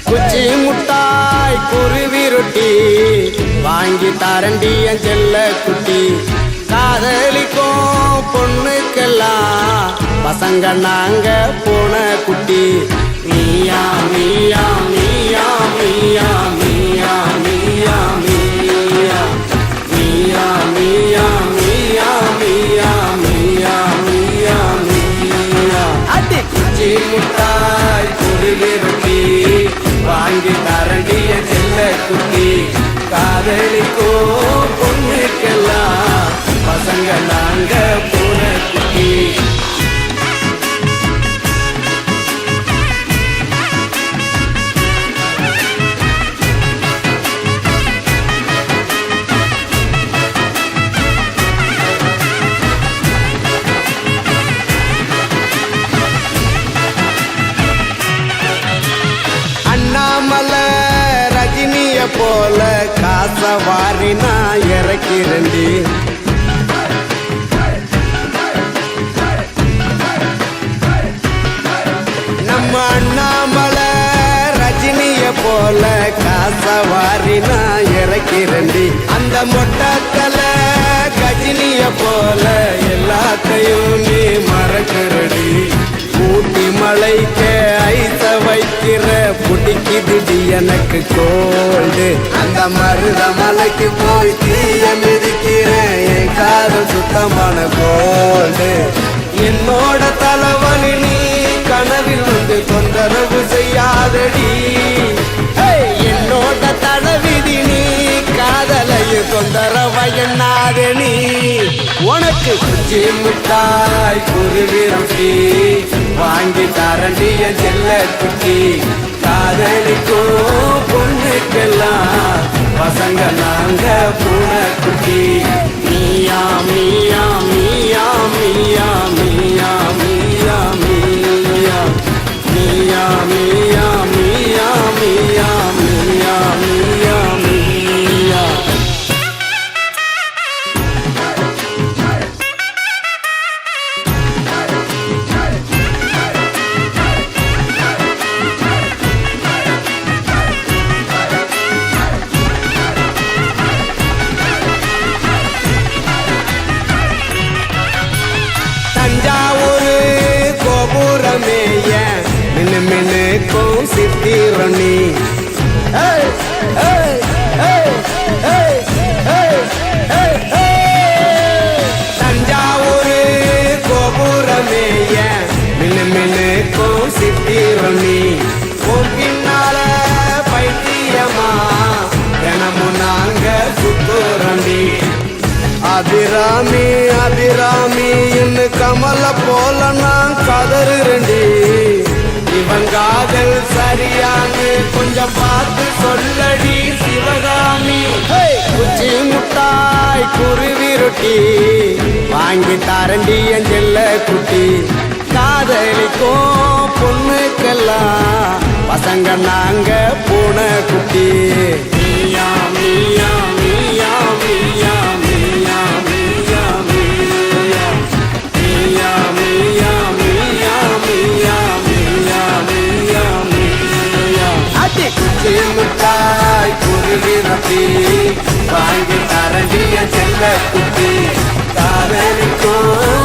குச்சி முட்டாய் குருவி ரொட்டி வாங்கி தரண்டி என் செல்ல குட்டி. காதலிக்கும் பொண்ணுக்கெல்லாம் பசங்க நாங்க போன குட்டி. நீயா நீயா நீயா நீயா நீயா நீயா நீயா நீயா நீயா நீயா நீயா நீயா நீயா நீயா. அடி குச்சி முட்டாய் குருவி ரொட்டி வாங்கி தரண்டிய செல்ல குட்டி. காதலிக்கோ பொண்ணுக்கெல்லாம் பசங்க நாங்க போன குட்டி. அண்ணாமலை ரஜினிய போல காச வாரி நான் இறக்கிறண்டி. நம்ம அண்ணாமலை ரஜினிய போல காச வாரி நான் இறக்கிறண்டி. அந்த மொட்டத்தல கஜினிய போல எல்லாத்தையும் நீ மறக்கிறடி. ஊட்டி மலைக்க ஐச வைக்கிற புடிக்குதுடி எனக்கு கோல்டு. அந்த மருத மலைக்கு போய் தீய மிதிக்கிறேன் என் காதல் சுத்தமான கோல்டு. என்னோட தலைவலி நீ கனவில் வந்து தொந்தரவு செய்யாதடி. என்னோட தலைவிதி நீ காதலைய தொந்தரவு எண்ணாதடி. உனக்கு குச்சி முட்டாய் குருவி ரொட்டி வாங்கி தரண்டிய செல்ல குட்டி. காதலிக்கோ பொண்ணுக்கெல்லாம் பசங்க நாங்க பூன குட்டி. மீயா மீயா மீயா மீயா மீயா மீயா மீயா மீயா மீயா மீயா மீயா மீயா மீயா மீயா. தஞ்சாவூரு கோபுரமேய மின்னு மின்னுக்கும் சித்திரணி. தஞ்சாவூரு கோபுரமேய மின்னு மின்னுக்கும் சித்திரணி. பின்னால பைத்தியமா தினமும் நாங்க சுத்துரண்டி. அபிராமி அபிராமி என்ன கமல போல நான் கதறுறண்டி. இவன் காதல் சரியானு கொஞ்சம் பார்த்து சொல்லடி சிவகாமி. குச்சி முட்டாய் குருவி ரொட்டி வாங்கி தரண்டி என் செல்ல குட்டி. காதலிக்கும் பொண்ணுக்கெல்லாம் பசங்க நாங்க போன குட்டி. மீயா மீயா மீயா மீயா மீயா மீயா மீயா மீயா மீயா மீயா மீயா மீயா மீயா மீயா. அடி குச்சி முட்டாய் குருவி ரொட்டி வாங்கி தரண்டிய செல்ல குட்டி. காதலிக்கும்